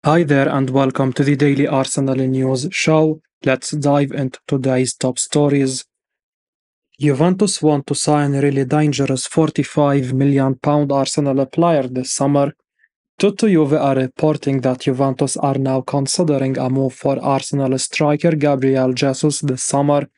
Hi there and welcome to the Daily Arsenal News Show. Let's dive into today's top stories. Juventus want to sign a really dangerous £45 million Arsenal player this summer. Tutto Juve are reporting that Juventus are now considering a move for Arsenal striker Gabriel Jesus this summer.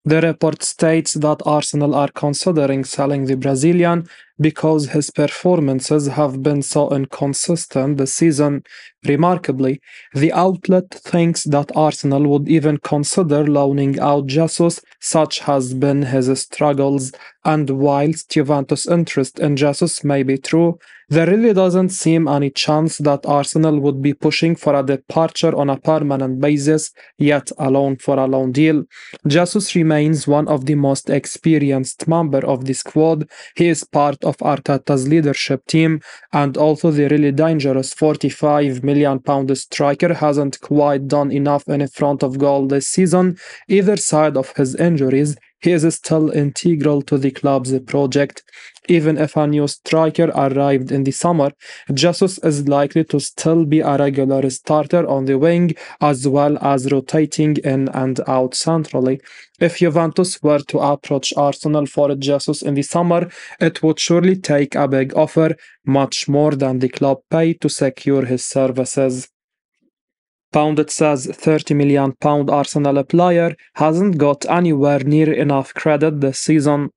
The report states that Arsenal are considering selling the Brazilian because his performances have been so inconsistent this season. Remarkably, the outlet thinks that Arsenal would even consider loaning out Jesus, such has been his struggles. And whilst Juventus' interest in Jesus may be true, there really doesn't seem any chance that Arsenal would be pushing for a departure on a permanent basis, yet alone for a loan deal. Jesus remains one of the most experienced members of the squad. He is part of Arteta's leadership team, and although the really dangerous £45 million striker hasn't quite done enough in front of goal this season, either side of his injuries, he is still integral to the club's project. Even if a new striker arrived in the summer, Jesus is likely to still be a regular starter on the wing as well as rotating in and out centrally. If Juventus were to approach Arsenal for Jesus in the summer, it would surely take a big offer, much more than the club paid to secure his services. Pundit says £30 million Arsenal player hasn't got anywhere near enough credit this season.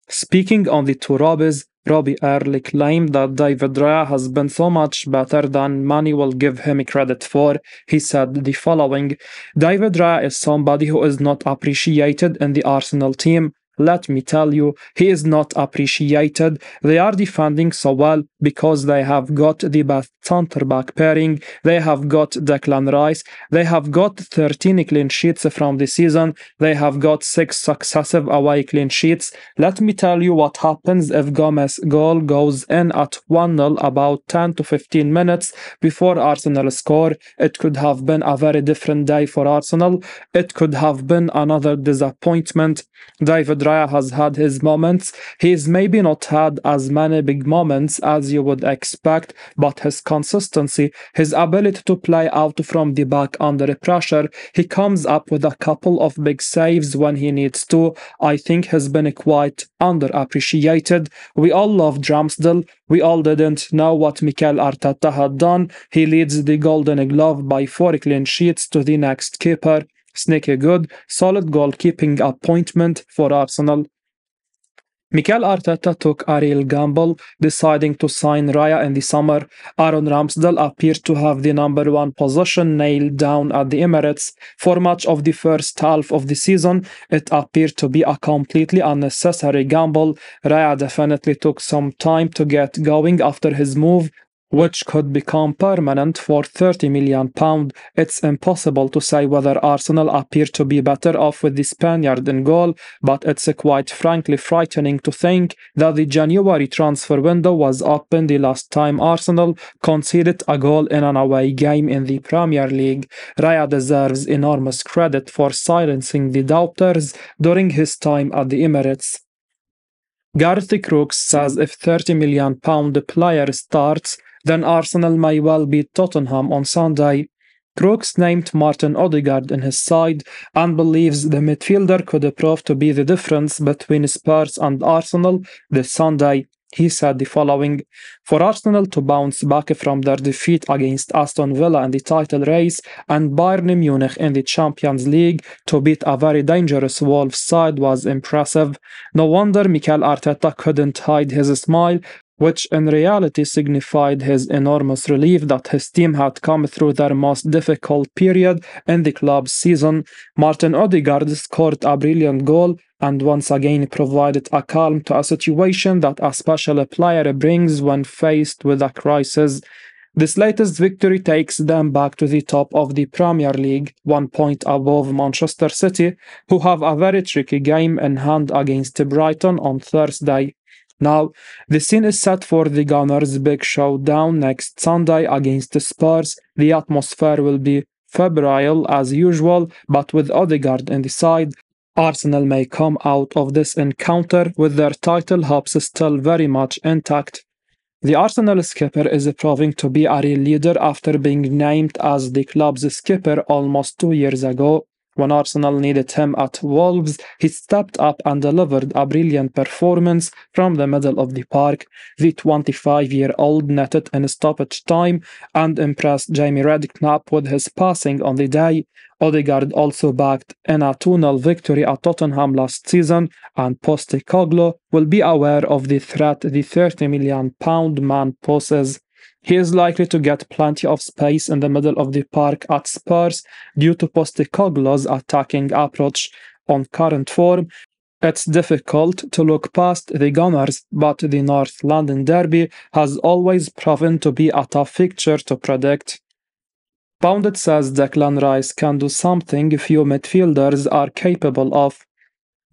Speaking on the two Robbies, Robbie Earle claimed that David Raya has been so much better than many will give him credit for. He said the following: David Raya is somebody who is not appreciated in the Arsenal team. Let me tell you, he is not appreciated. They are defending so well because they have got the best centre-back pairing. They have got Declan Rice. They have got 13 clean sheets from the season. They have got 6 successive away clean sheets. Let me tell you what happens if Gomez's goal goes in at 1-0 about 10 to 15 minutes before Arsenal score. It could have been a very different day for Arsenal. It could have been another disappointment. David Raya has had his moments. He's maybe not had as many big moments as you would expect, but his consistency, his ability to play out from the back under pressure, he comes up with a couple of big saves when he needs to. I think has been quite underappreciated. We all loved Ramsdale. We all didn't know what Mikel Arteta had done. He leads the Golden Glove by 4 clean sheets to the next keeper. Sneaky good, solid goalkeeping appointment for Arsenal. Mikel Arteta took a real gamble, deciding to sign Raya in the summer. Aaron Ramsdale appeared to have the number 1 position nailed down at the Emirates. For much of the first half of the season, it appeared to be a completely unnecessary gamble. Raya definitely took some time to get going after his move, which could become permanent for £30 million. It's impossible to say whether Arsenal appear to be better off with the Spaniard in goal, but it's quite frankly frightening to think that the January transfer window was open the last time Arsenal conceded a goal in an away game in the Premier League. Raya deserves enormous credit for silencing the doubters during his time at the Emirates. Garth Crooks says if £30 million player starts, then Arsenal may well beat Tottenham on Sunday. Crooks named Martin Odegaard in his side and believes the midfielder could prove to be the difference between Spurs and Arsenal this Sunday. He said the following: For Arsenal to bounce back from their defeat against Aston Villa in the title race and Bayern Munich in the Champions League to beat a very dangerous Wolves side was impressive. No wonder Mikel Arteta couldn't hide his smile, which in reality signified his enormous relief that his team had come through their most difficult period in the club's season. Martin Odegaard scored a brilliant goal and once again provided a calm to a situation that a special player brings when faced with a crisis. This latest victory takes them back to the top of the Premier League, 1 point above Manchester City, who have a very tricky game in hand against Brighton on Thursday. Now, the scene is set for the Gunners' big showdown next Sunday against Spurs. The atmosphere will be febrile as usual, but with Odegaard in the side, Arsenal may come out of this encounter with their title hopes still very much intact. The Arsenal skipper is proving to be a real leader after being named as the club's skipper almost 2 years ago. When Arsenal needed him at Wolves, he stepped up and delivered a brilliant performance from the middle of the park. The 25-year-old netted in stoppage time and impressed Jamie Redknapp with his passing on the day. Odegaard also backed in a 2-0 victory at Tottenham last season, and Postecoglou will be aware of the threat the £30 million man poses. He is likely to get plenty of space in the middle of the park at Spurs due to Postecoglou's attacking approach. On current form, it's difficult to look past the Gunners, but the North London derby has always proven to be a tough fixture to predict. Pundit says Declan Rice can do something few midfielders are capable of.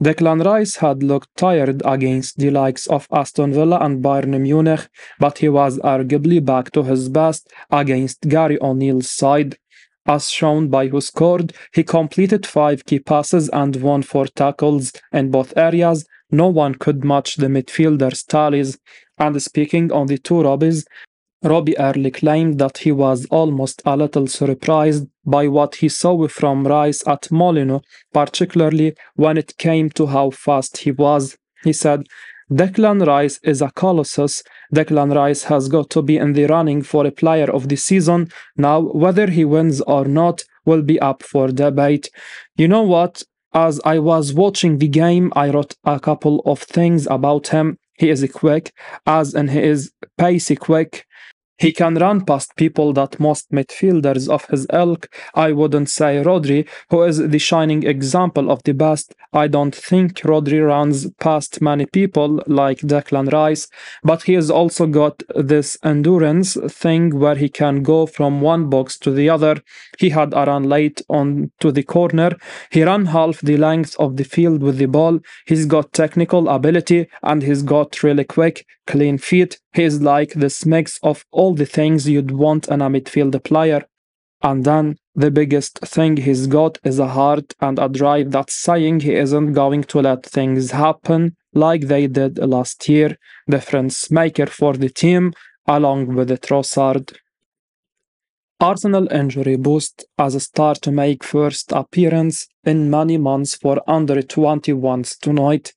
Declan Rice had looked tired against the likes of Aston Villa and Bayern Munich, but he was arguably back to his best against Gary O'Neill's side. As shown by who scored, he completed 5 key passes and won 4 tackles in both areas. No one could match the midfielder's tallies. And speaking on the two Robbies, Robbie Earle claimed that he was almost a little surprised by what he saw from Rice at Molineux, particularly when it came to how fast he was. He said, Declan Rice is a colossus. Declan Rice has got to be in the running for a player of the season. Now, whether he wins or not will be up for debate. You know what? As I was watching the game, I wrote a couple of things about him. He is quick, as in he is pacey quick. He can run past people that most midfielders of his ilk, I wouldn't say Rodri, who is the shining example of the best. I don't think Rodri runs past many people like Declan Rice, but he has also got this endurance thing where he can go from one box to the other. He had a run late on to the corner. He ran half the length of the field with the ball. He's got technical ability and he's got really quick, clean feet. He's like this mix of all the things you'd want in a midfield player. And then the biggest thing he's got is a heart and a drive that's saying he isn't going to let things happen like they did last year. Difference maker for the team, along with the Trossard. Arsenal injury boost as a start to make first appearance in many months for under 21s tonight.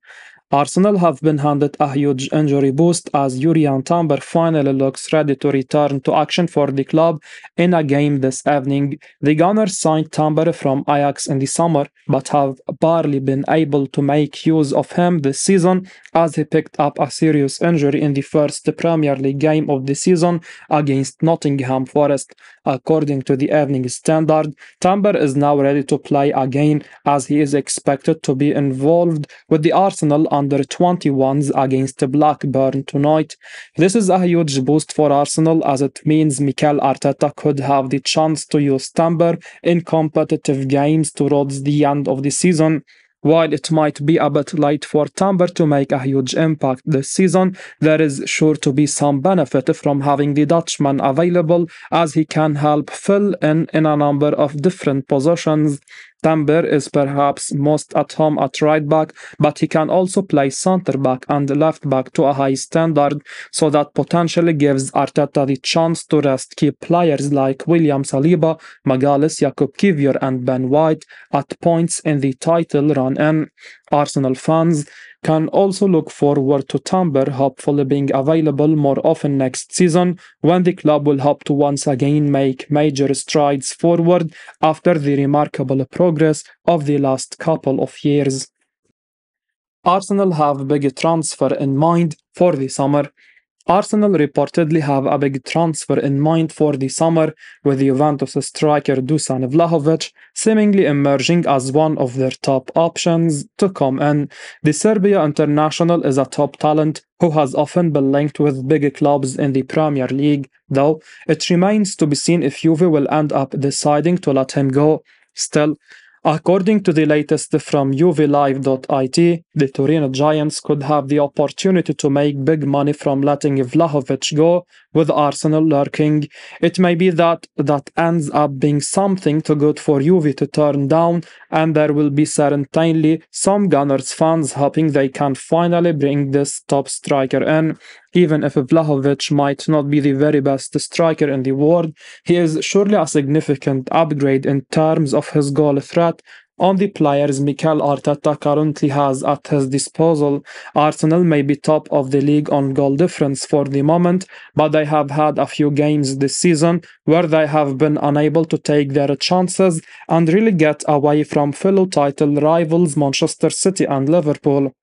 Arsenal have been handed a huge injury boost as Jurriën Timber finally looks ready to return to action for the club in a game this evening. The Gunners signed Timber from Ajax in the summer, but have barely been able to make use of him this season as he picked up a serious injury in the first Premier League game of the season against Nottingham Forest. According to the Evening Standard, Timber is now ready to play again as he is expected to be involved with the Arsenal under 21s against Blackburn tonight. This is a huge boost for Arsenal as it means Mikel Arteta could have the chance to use Timber in competitive games towards the end of the season. While it might be a bit late for Timber to make a huge impact this season, there is sure to be some benefit from having the Dutchman available as he can help fill in a number of different positions. Timber is perhaps most at home at right back, but he can also play centre back and left back to a high standard, so that potentially gives Arteta the chance to rest key players like William Saliba, Magalhaes, Jakub Kiwior and Ben White at points in the title run-in. Arsenal fans can also look forward to Timber hopefully being available more often next season when the club will hope to once again make major strides forward after the remarkable progress of the last couple of years. Arsenal have big transfer in mind for the summer. Arsenal reportedly have a big transfer in mind for the summer, with Juventus striker Dusan Vlahovic seemingly emerging as one of their top options to come in. The Serbia international is a top talent who has often been linked with big clubs in the Premier League, though it remains to be seen if Juve will end up deciding to let him go. Still, according to the latest from juvelive.it, the Torino Giants could have the opportunity to make big money from letting Vlahovic go, with Arsenal lurking. It may be that ends up being something too good for Juve to turn down, and there will be certainly some Gunners fans hoping they can finally bring this top striker in. Even if Vlahovic might not be the very best striker in the world, he is surely a significant upgrade in terms of his goal threat on the players Mikel Arteta currently has at his disposal. Arsenal may be top of the league on goal difference for the moment, but they have had a few games this season where they have been unable to take their chances and really get away from fellow title rivals Manchester City and Liverpool.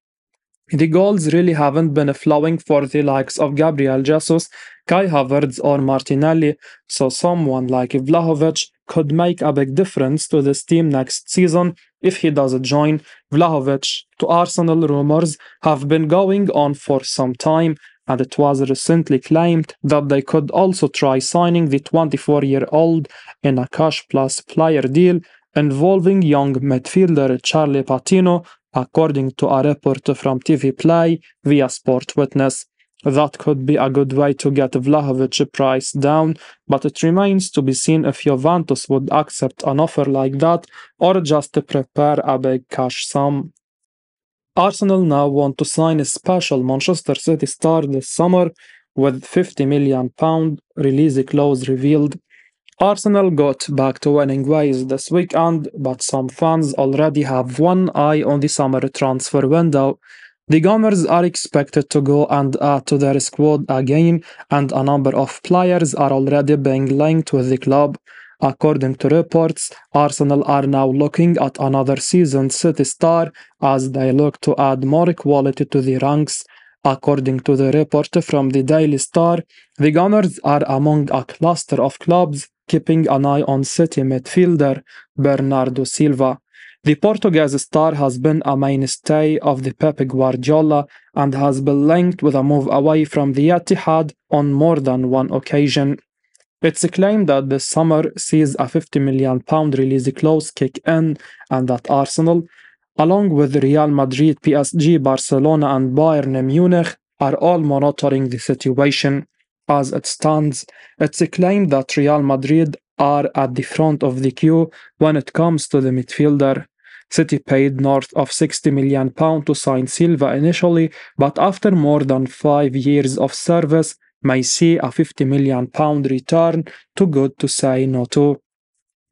The goals really haven't been flowing for the likes of Gabriel Jesus, Kai Havertz, or Martinelli, so someone like Vlahovic could make a big difference to this team next season if he does join. Vlahovic to Arsenal rumors have been going on for some time, and it was recently claimed that they could also try signing the 24-year-old in a cash plus player deal involving young midfielder Charlie Patino, according to a report from TV Play via Sport Witness. That could be a good way to get Vlahovic price down, but it remains to be seen if Juventus would accept an offer like that or just prepare a big cash sum. Arsenal now want to sign a special Manchester City star this summer with £50 million release clause revealed. Arsenal got back to winning ways this weekend, but some fans already have one eye on the summer transfer window. The Gunners are expected to go and add to their squad again, and a number of players are already being linked with the club. According to reports, Arsenal are now looking at another seasoned City star as they look to add more quality to the ranks. According to the report from the Daily Star, the Gunners are among a cluster of clubs keeping an eye on City midfielder Bernardo Silva. The Portuguese star has been a mainstay of the Pep Guardiola and has been linked with a move away from the Etihad on more than one occasion. It's claimed that this summer sees a £50 million release clause kick in and that Arsenal, along with Real Madrid, PSG, Barcelona and Bayern Munich, are all monitoring the situation. As it stands, it's claimed that Real Madrid are at the front of the queue when it comes to the midfielder. City paid north of £60 million to sign Silva initially, but after more than 5 years of service, may see a £50 million return too good to say no to.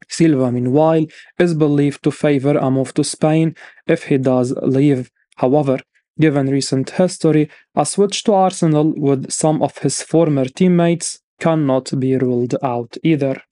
Silva, meanwhile, is believed to favor a move to Spain if he does leave. However, given recent history, a switch to Arsenal with some of his former teammates cannot be ruled out either.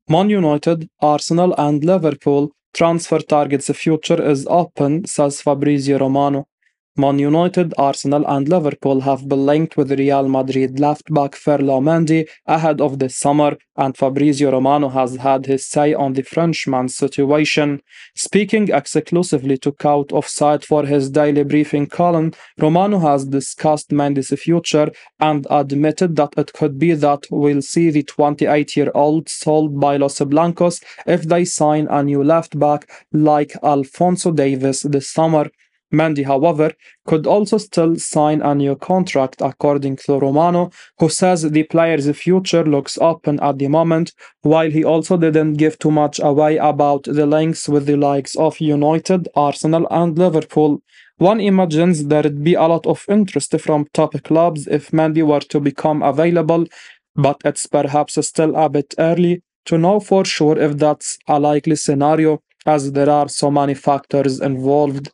Man United, Arsenal and Liverpool transfer targets future is open, says Fabrizio Romano. Man United, Arsenal and Liverpool have been linked with Real Madrid left-back Ferland Mendy ahead of the summer, and Fabrizio Romano has had his say on the Frenchman's situation. Speaking exclusively to Cout Offside for his daily briefing column, Romano has discussed Mendy's future and admitted that it could be that we'll see the 28-year-old sold by Los Blancos if they sign a new left-back like Alphonso Davies this summer. Mendy, however, could also still sign a new contract, according to Romano, who says the player's future looks open at the moment, while he also didn't give too much away about the links with the likes of United, Arsenal and Liverpool. One imagines there'd be a lot of interest from top clubs if Mendy were to become available, but it's perhaps still a bit early to know for sure if that's a likely scenario, as there are so many factors involved.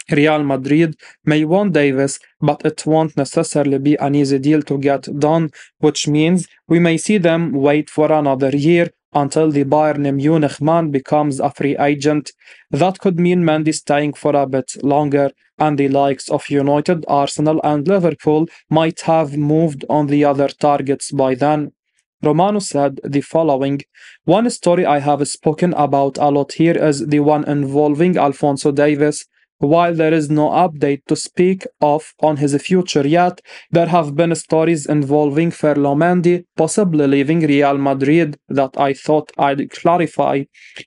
Real Madrid may want Davis, but it won't necessarily be an easy deal to get done, which means we may see them wait for another year until the Bayern Munich man becomes a free agent. That could mean Mendy staying for a bit longer, and the likes of United, Arsenal and Liverpool might have moved on the other targets by then. Romano said the following: "One story I have spoken about a lot here is the one involving Alphonso Davies. While there is no update to speak of on his future yet, there have been stories involving Ferland Mendy possibly leaving Real Madrid that I thought I'd clarify.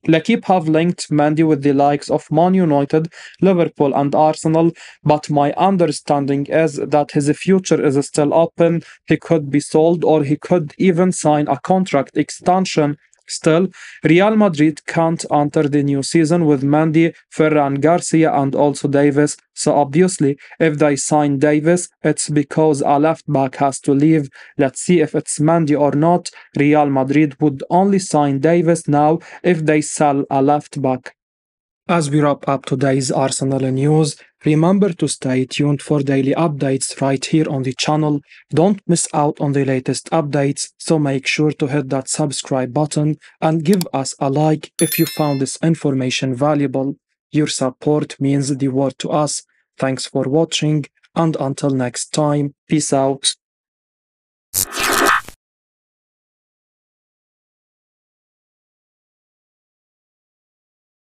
L'Equipe have linked Mendy with the likes of Man United, Liverpool and Arsenal, but my understanding is that his future is still open. He could be sold or he could even sign a contract extension Still, Real Madrid can't enter the new season with Mendy, Ferran Garcia, and also Davis. So obviously, if they sign Davis, it's because a left back has to leave. Let's see if it's Mendy or not. Real Madrid would only sign Davis now if they sell a left back. As we wrap up today's Arsenal news, remember to stay tuned for daily updates right here on the channel. Don't miss out on the latest updates, so make sure to hit that subscribe button and give us a like if you found this information valuable. Your support means the world to us. Thanks for watching, and until next time, peace out.